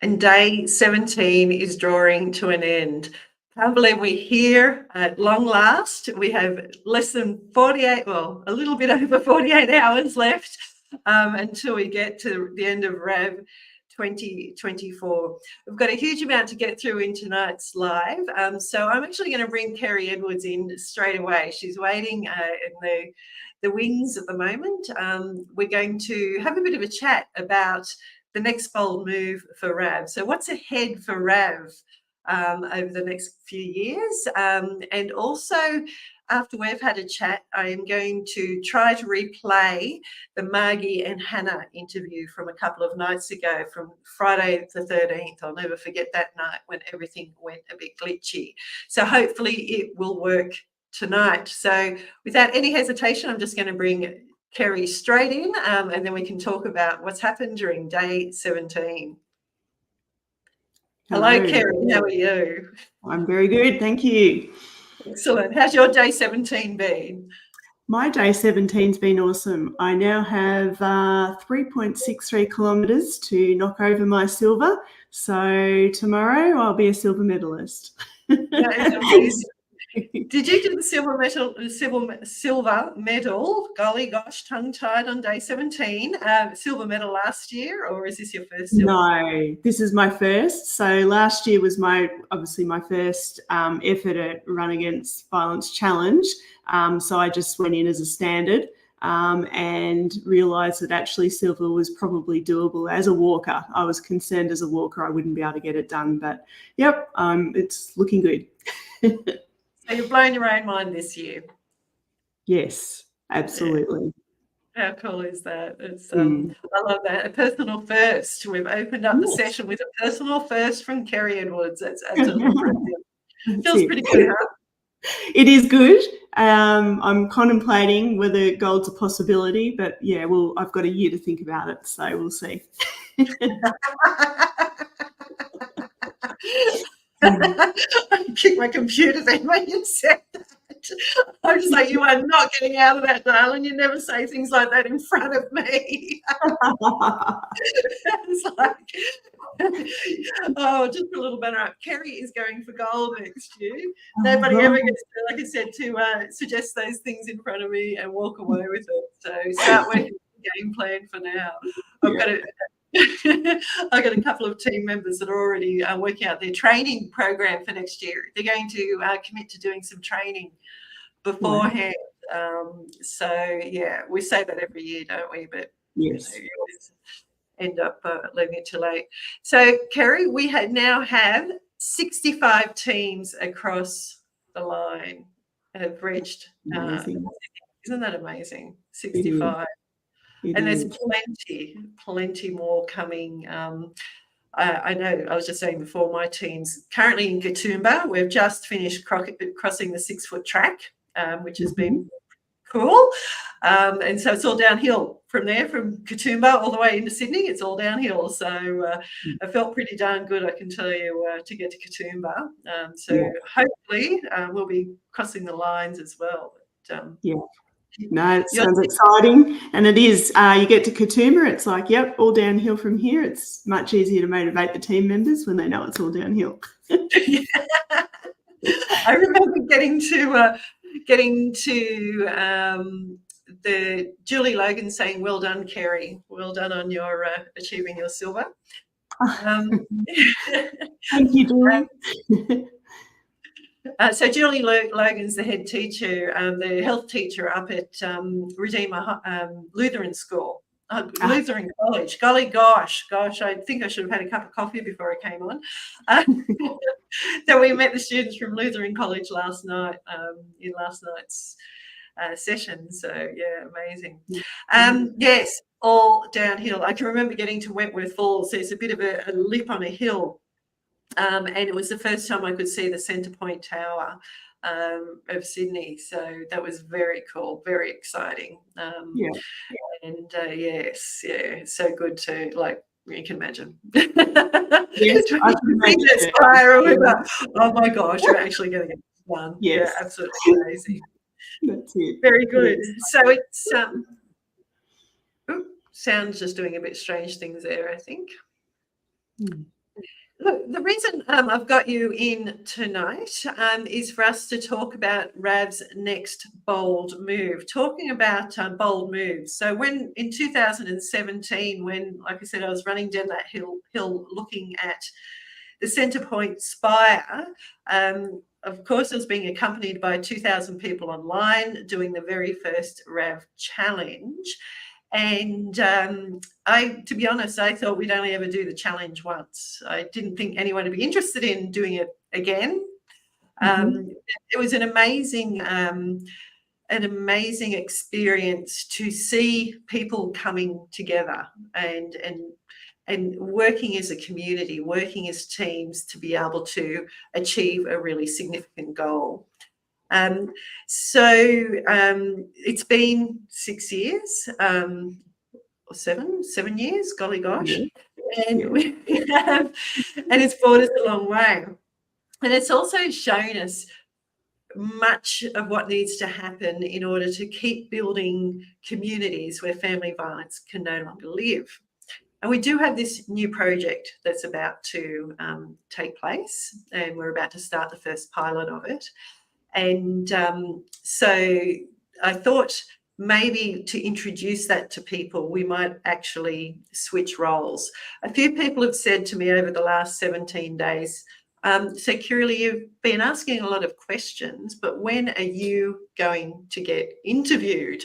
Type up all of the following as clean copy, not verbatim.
and day 17 is drawing to an end. Can't believe we're here at long last. We have less than 48, well, a little bit over 48 hours left until we get to the end of RAV 2024. We've got a huge amount to get through in tonight's live. So I'm actually going to bring Kerrie Edwards in straight away. She's waiting in the wings at the moment. We're going to have a bit of a chat about the next bold move for RAV. So what's ahead for RAV over the next few years? And also, after we've had a chat, I am going to try to replay the Margie and Hannah interview from a couple of nights ago, from Friday the 13th. I'll never forget that night when everything went a bit glitchy. So hopefully it will work tonight. So without any hesitation, I'm just going to bring Kerrie straight in, and then we can talk about what's happened during day 17. Hello, Kerrie. How are you? I'm very good, thank you. Excellent. How's your day 17 been? My day 17's been awesome. I now have 3.63 kilometres to knock over my silver. So tomorrow I'll be a silver medalist. That is amazing. Did you do the silver medal? Golly gosh, tongue-tied on day 17. Silver medal last year, or is this your first silver? No, this is my first. So last year was obviously my first effort at Run Against Violence Challenge. So I just went in as a standard and realised that actually silver was probably doable as a walker. I was concerned as a walker I wouldn't be able to get it done, but yep, it's looking good. So you've blown your own mind this year. Yes, absolutely. Yeah. How cool is that? It's I love that. A personal first. We've opened up the session with a personal first from Kerrie Edwards. That's absolutely brilliant. Feels pretty good, huh? It is good. I'm contemplating whether gold's a possibility, but yeah, well, I've got a year to think about it, so we'll see. I kicked my computer then when you said that. I'm just like, you are not getting out of that, darling. You never say things like that in front of me. It's like, oh, just a little banner up. Kerrie is going for gold next year. Nobody ever gets to, like I said, to suggest those things in front of me and walk away with it. So start working the game plan for now. I've got a couple of team members that are already working out their training program for next year. They're going to commit to doing some training beforehand. So, yeah, we say that every year, don't we? But yes, you always end up leaving it too late. So, Kerrie, we now have 65 teams across the line have reached. Isn't that amazing? 65. And there's plenty more coming. I know, I was just saying before, my team's currently in Katoomba. We've just finished crossing the 6-foot track, which has been cool. And so it's all downhill from there, from Katoomba all the way into Sydney. It's all downhill. So I felt pretty darn good, I can tell you, to get to Katoomba. Hopefully we'll be crossing the lines as well. But, no, it sounds exciting, and it is. You get to Katoomba, it's like, yep, all downhill from here. It's much easier to motivate the team members when they know it's all downhill. I remember getting to the Julie Logan saying, "Well done, Kerrie. Well done on your achieving your silver." Thank you, Julie. So Julie Logan's the head teacher, the health teacher up at Redeemer Lutheran School, Lutheran College. Golly gosh, I think I should have had a cup of coffee before I came on. So we met the students from Lutheran College last night in last night's session. So yeah, amazing. Yes, all downhill. I can remember getting to Wentworth Falls. There's a bit of a lip on a hill. And it was the first time I could see the Centre Point Tower of Sydney. So that was very cool, very exciting. And yes, so good to, like, you can imagine. Yes, I can imagine. Oh my gosh, you're actually going to get done. Yes. Yeah, absolutely amazing. That's it. Very good. Yes. So it's sound's just doing a bit strange things there, I think. Look, the reason I've got you in tonight is for us to talk about Rav's next bold move, talking about bold moves. So when in 2017, when, like I said, I was running down that hill looking at the Centre Point Spire, of course, I was being accompanied by 2,000 people online doing the very first Rav challenge. And to be honest, I thought we'd only ever do the challenge once. I didn't think anyone would be interested in doing it again. It was an amazing experience to see people coming together and working as a community, working as teams to be able to achieve a really significant goal. It's been 6 years, or 7 years, golly gosh. And we have, and it's brought us a long way. And it's also shown us much of what needs to happen in order to keep building communities where family violence can no longer live. And we do have this new project that's about to take place, and we're about to start the first pilot of it. And so I thought maybe to introduce that to people, we might actually switch roles. A few people have said to me over the last 17 days, so Kerrie, you've been asking a lot of questions, but when are you going to get interviewed?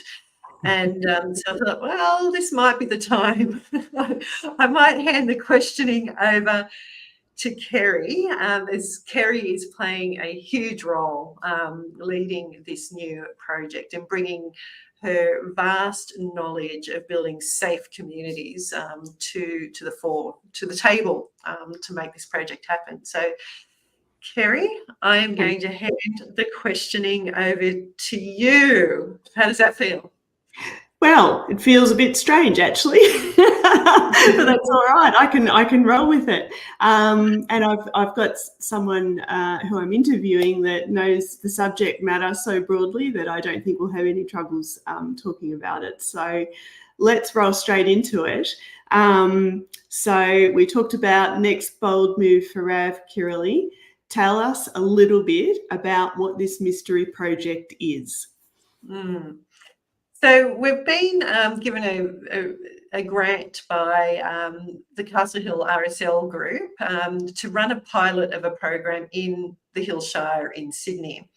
And so I thought, well, this might be the time. I might hand the questioning over to Kerrie, as Kerrie is playing a huge role leading this new project and bringing her vast knowledge of building safe communities to the fore, to the table, to make this project happen. So, Kerrie, I am going to hand the questioning over to you. How does that feel? Well, it feels a bit strange actually, but that's all right. I can roll with it. And I've got someone who I'm interviewing that knows the subject matter so broadly that I don't think we'll have any troubles talking about it. So let's roll straight into it. So we talked about next bold move for Rav. Kerrie, tell us a little bit about what this mystery project is. So we've been given a grant by the Castle Hill RSL group to run a pilot of a program in the Hill Shire in Sydney.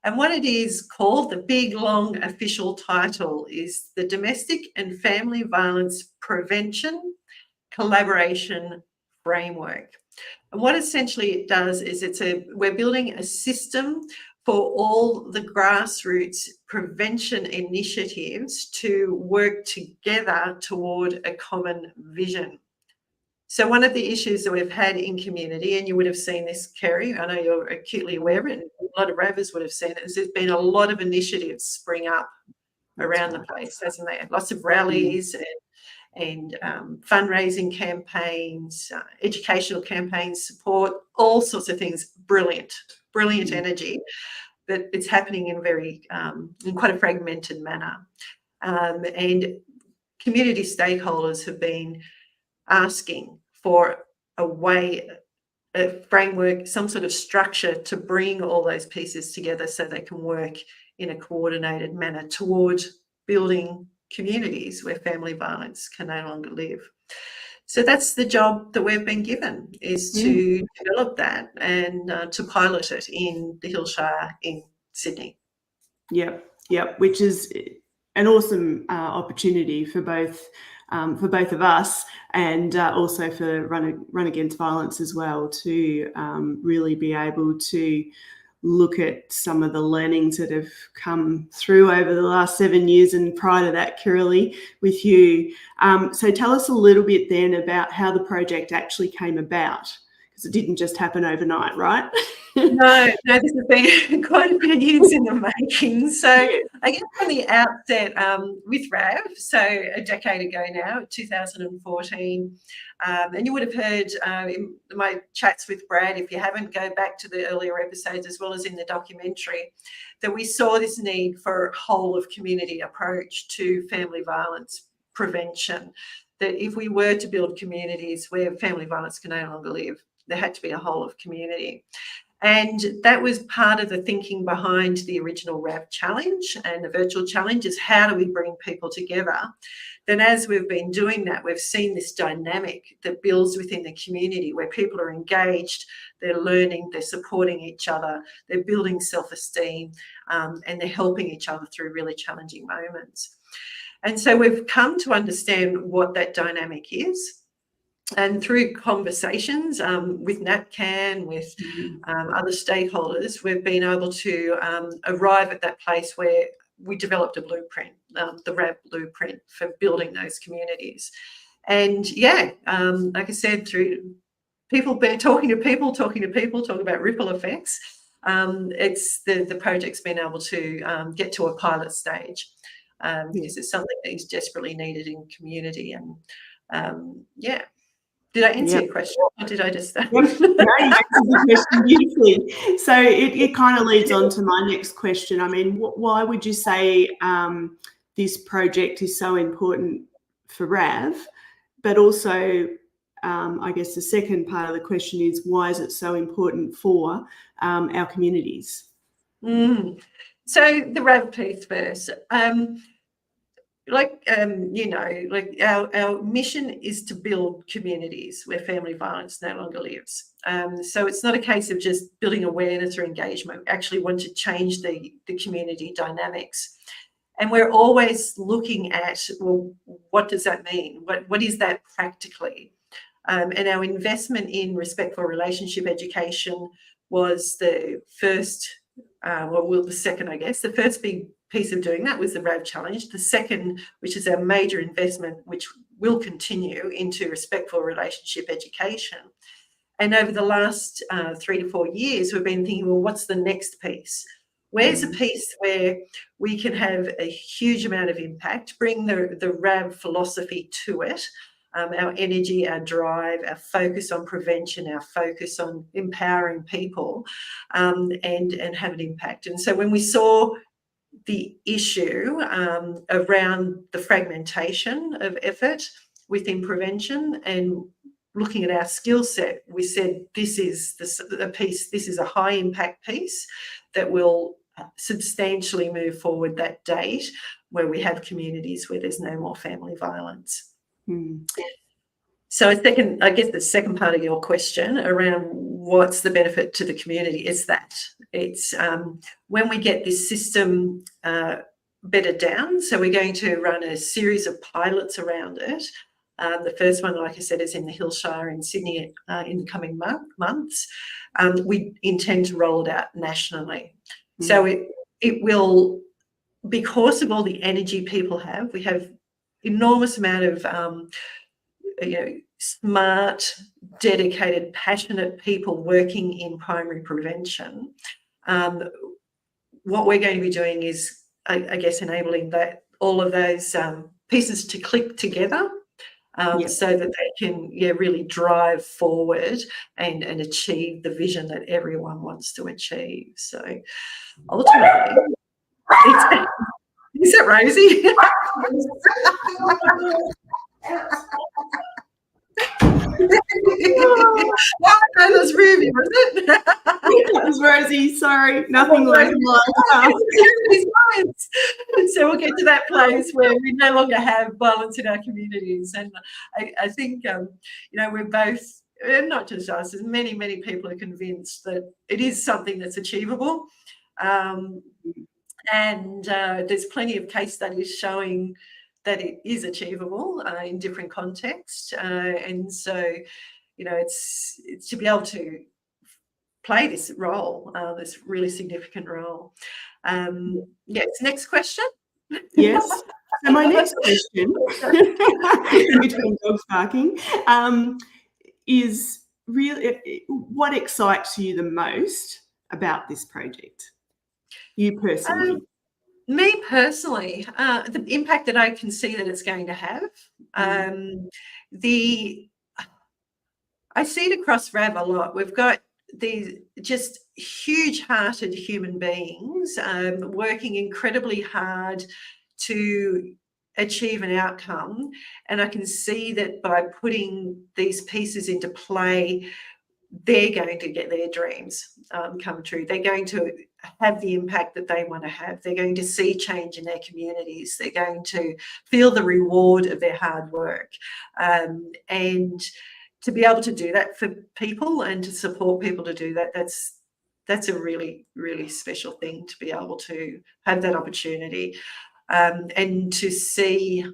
And what it is called, the big, long official title, is the Domestic and Family Violence Prevention Collaboration Framework. And what essentially it does is we're building a system for all the grassroots prevention initiatives to work together toward a common vision. So one of the issues that we've had in community, and you would have seen this, Kerrie, I know you're acutely aware of it, and a lot of Ravers would have seen it, is there's been a lot of initiatives spring up around the place, hasn't there? Lots of rallies and fundraising campaigns, educational campaigns, support, all sorts of things. Brilliant energy. But it's happening in quite a fragmented manner. And community stakeholders have been asking for a framework, some sort of structure to bring all those pieces together so they can work in a coordinated manner towards building communities where family violence can no longer live. So that's the job that we've been given, is to develop that and to pilot it in the Hill Shire in Sydney. Yep, which is an awesome opportunity for both of us, and also for Run Against Violence as well, to really be able to look at some of the learnings that have come through over the last 7 years, and prior to that, Kerrie, with you. So tell us a little bit then about how the project actually came about, because it didn't just happen overnight, right? No, this has been quite a few years in the making. So I guess from the outset with Rav, so a decade ago now, 2014, and you would have heard in my chats with Brad, if you haven't, go back to the earlier episodes as well as in the documentary, that we saw this need for a whole of community approach to family violence prevention, that if we were to build communities where family violence can no longer live, there had to be a whole of community. And that was part of the thinking behind the original RAV challenge and the virtual challenge, is how do we bring people together? Then as we've been doing that, we've seen this dynamic that builds within the community where people are engaged, they're learning, they're supporting each other, they're building self-esteem, and they're helping each other through really challenging moments. And so we've come to understand what that dynamic is. And through conversations with NAPCAN, with other stakeholders, we've been able to arrive at that place where we developed a blueprint, the RAV blueprint for building those communities. And yeah, like I said, through people talking about ripple effects, it's the project's been able to get to a pilot stage because it's something that is desperately needed in community. And yeah. Did I answer your question, or did I just? No, you answered the question beautifully. So it kind of leads on to my next question. I mean, why would you say this project is so important for RAV? But also, I guess the second part of the question is, why is it so important for our communities? So the RAV piece first. Like our mission is to build communities where family violence no longer lives. So it's not a case of just building awareness or engagement. We actually want to change the community dynamics. And we're always looking at, well, what does that mean? What is that practically? And our investment in respectful relationship education was the first, the second, I guess. The first big piece of doing that was the RAV challenge. The second, which is our major investment, which will continue, into respectful relationship education. And over the last 3 to 4 years, we've been thinking, well, what's the next piece? Where's a piece where we can have a huge amount of impact, bring the RAV philosophy to it, our energy, our drive, our focus on prevention, our focus on empowering people, and have an impact. And so when we saw the issue around the fragmentation of effort within prevention and looking at our skill set, we said this is a high impact piece that will substantially move forward that date where we have communities where there's no more family violence. So the second part of your question around what's the benefit to the community is that it's when we get this system bedded down. So we're going to run a series of pilots around it. The first one, like I said, is in the Hillshire in Sydney in the coming months. We intend to roll it out nationally. So it will, because of all the energy people have, we have enormous amount of smart, dedicated, passionate people working in primary prevention. What we're going to be doing is, I guess, enabling all of those pieces to click together so that they can really drive forward and achieve the vision that everyone wants to achieve. So ultimately, is it Rosie? That was Ruby, was it? That was Rosie. Sorry, nothing like So we'll get to that place where we no longer have violence in our communities, and I think we're both, not just us, as many people are convinced that it is something that's achievable, and there's plenty of case studies showing that it is achievable in different contexts, and so it's to be able to play this role, this really significant role. Yes, next question. Yes. So my next question, between dogs barking, is really what excites you the most about this project? You personally. Me personally, the impact that I can see that it's going to have. I see it across RAV a lot. We've got these just huge-hearted human beings working incredibly hard to achieve an outcome, and I can see that by putting these pieces into play, they're going to get their dreams come true. They're going to have the impact that they want to have. They're going to see change in their communities. They're going to feel the reward of their hard work. And to be able to do that for people and to support people to do that, that's a really, really special thing, to be able to have that opportunity, and to see,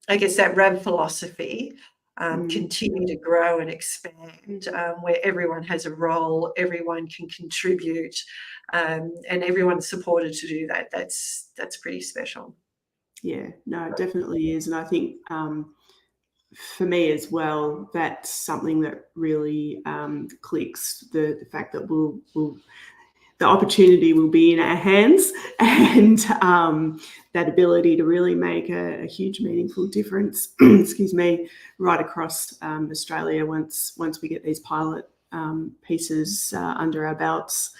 I guess, that RAV philosophy continue to grow and expand, where everyone has a role, everyone can contribute, and everyone's supported to do that. That's pretty special. Yeah, no, it definitely is. And I think for me as well, that's something that really clicks, the fact that the opportunity will be in our hands, and that ability to really make a huge meaningful difference, excuse me, right across Australia once we get these pilot pieces under our belts.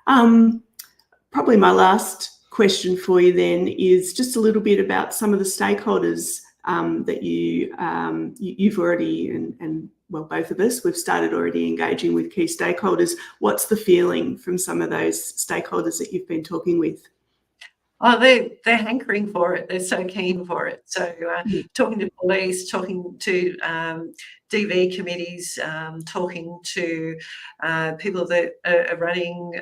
Probably my last question for you then is just a little bit about some of the stakeholders that you've already, and well, both of us, we've started already engaging with key stakeholders. What's the feeling from some of those stakeholders that you've been talking with? Oh, they're hankering for it. They're so keen for it. So talking to police, talking to DV committees, talking to people that are running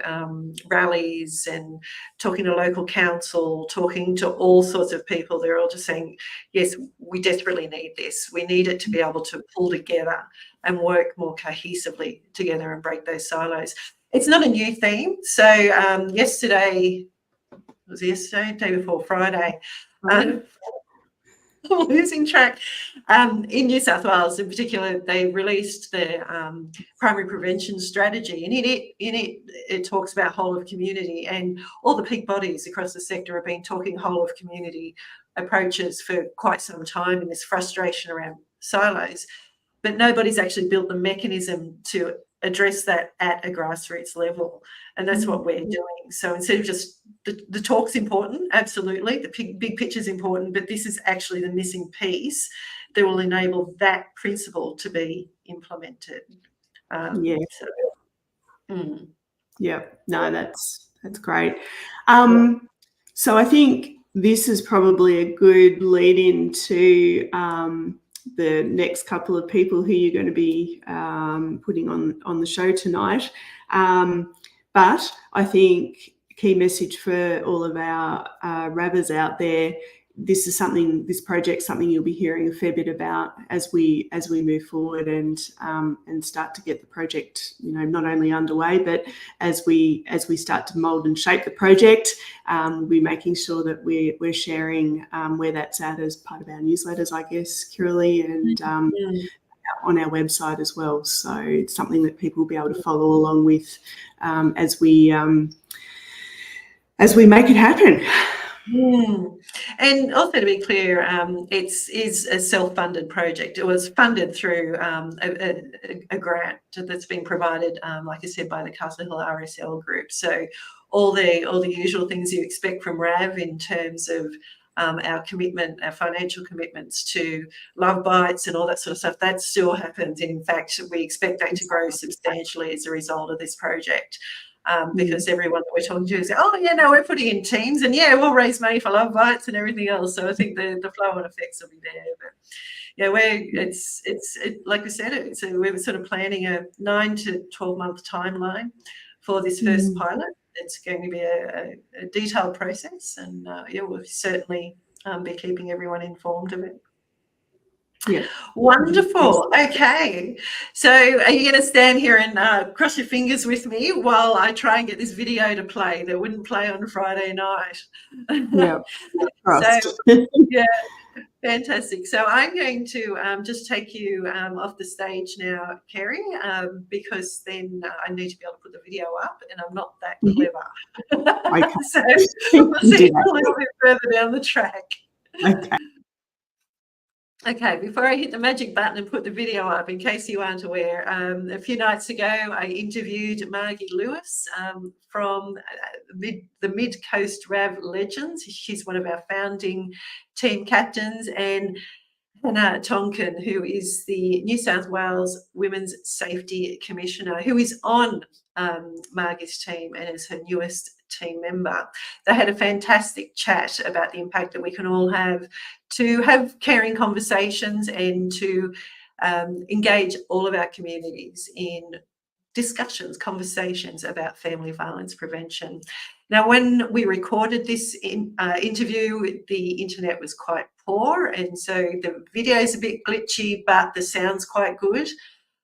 rallies, and talking to local council, talking to all sorts of people. They're all just saying, yes, we desperately need this. We need it to be able to pull together and work more cohesively together and break those silos. It's not a new theme. So day before Friday. I'm losing track. In New South Wales, in particular, they released their primary prevention strategy, and in it talks about whole of community, and all the peak bodies across the sector have been talking whole of community approaches for quite some time, in this frustration around silos, but nobody's actually built the mechanism to address that at a grassroots level, and that's what we're doing. So instead of just the talk's important, absolutely, the big picture's important, but this is actually the missing piece that will enable that principle to be implemented. Yeah. Yeah, no, that's great. So I think this is probably a good lead into the next couple of people who you're going to be putting on the show tonight. But I think key message for all of our Ravers out there: this project's something you'll be hearing a fair bit about as we move forward and start to get the project, not only underway, but as we start to mould and shape the project. We'll be making sure that we're sharing where that's at as part of our newsletters, I guess, Kerrie, and on our website as well. So it's something that people will be able to follow along with as we make it happen. And also, to be clear, it is a self-funded project. It was funded through a grant that's been provided, like I said, by the Castle Hill RSL group. So all the usual things you expect from RAV in terms of our financial commitments to Love Bites and all that sort of stuff, that still happens. And in fact, we expect that to grow substantially as a result of this project. Because everyone that we're talking to is, oh yeah, no, we're putting in teams, and yeah, we'll raise money for Love Bites and everything else. So I think the flow and effects will be there. But yeah, it's like we said, we're sort of planning a 9 to 12 month timeline for this first pilot. It's going to be a detailed process, and we'll certainly be keeping everyone informed of it. Yeah. Wonderful. Okay. So are you going to stand here and cross your fingers with me while I try and get this video to play that wouldn't play on Friday night? Yeah. So, yeah, fantastic. So I'm going to just take you off the stage now, Kerrie, because then I need to be able to put the video up, and I'm not that clever. Okay. So we'll see a little bit further down the track. Okay. Okay, before I hit the magic button and put the video up, in case you aren't aware, a few nights ago I interviewed Margie Lewis from the Mid Coast RAV Legends. She's one of our founding team captains, and Hannah Tonkin, who is the New South Wales Women's Safety Commissioner, who is on Margie's team and is her newest team member. They had a fantastic chat about the impact that we can all have to have caring conversations and to engage all of our communities in discussions, conversations about family violence prevention. Now, when we recorded this interview, the internet was quite poor, and so the video is a bit glitchy, but the sound's quite good.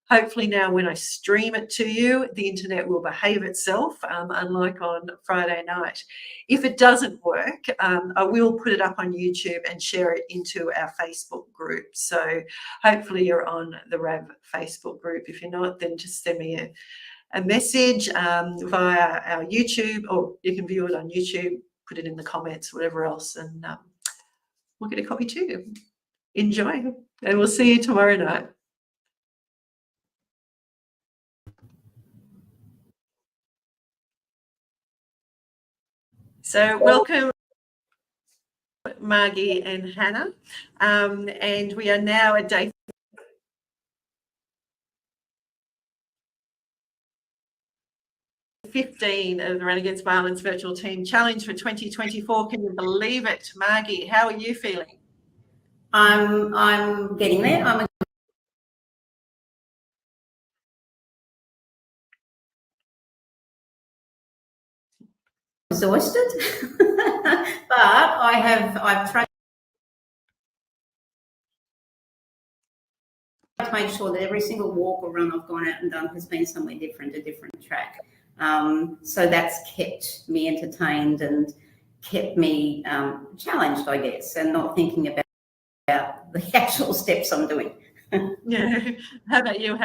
Hopefully now when I stream it to you, the internet will behave itself, unlike on Friday night. If it doesn't work, I will put it up on YouTube and share it into our Facebook group. So hopefully you're on the RAV Facebook group. If you're not, then just send me a message via our YouTube, or you can view it on YouTube, put it in the comments, whatever else, and we'll get a copy too. Enjoy, and we'll see you tomorrow night. So welcome, Margie and Hannah, and we are now at day 15 of the Run Against Violence Virtual Team Challenge for 2024. Can you believe it? Margie, how are you feeling? I'm getting there. I'm exhausted, but I've tried to make sure that every single walk or run I've gone out and done has been somewhere different, a different track. So that's kept me entertained and kept me challenged, I guess, and not thinking about the actual steps I'm doing. Yeah. How about you,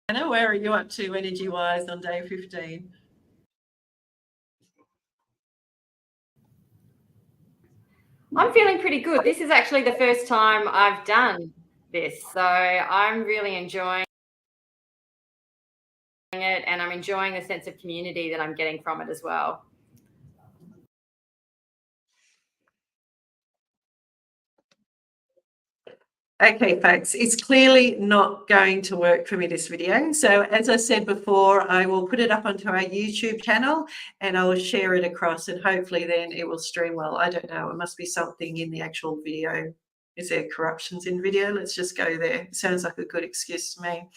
Hannah? Where are you up to energy-wise on day 15? I'm feeling pretty good. This is actually the first time I've done this, so I'm really enjoying it, and I'm enjoying the sense of community that I'm getting from it as well. Okay, folks, it's clearly not going to work for me, this video. So as I said before, I will put it up onto our YouTube channel and I will share it across, and hopefully then it will stream well. I don't know, it must be something in the actual video. Is there corruptions in video? Let's just go there. It sounds like a good excuse to me.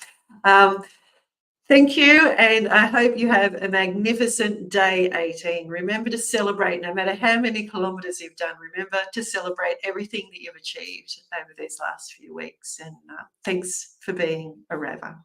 Thank you, and I hope you have a magnificent day 18. Remember to celebrate, no matter how many kilometres you've done. Remember to celebrate everything that you've achieved over these last few weeks, and thanks for being a RAVer.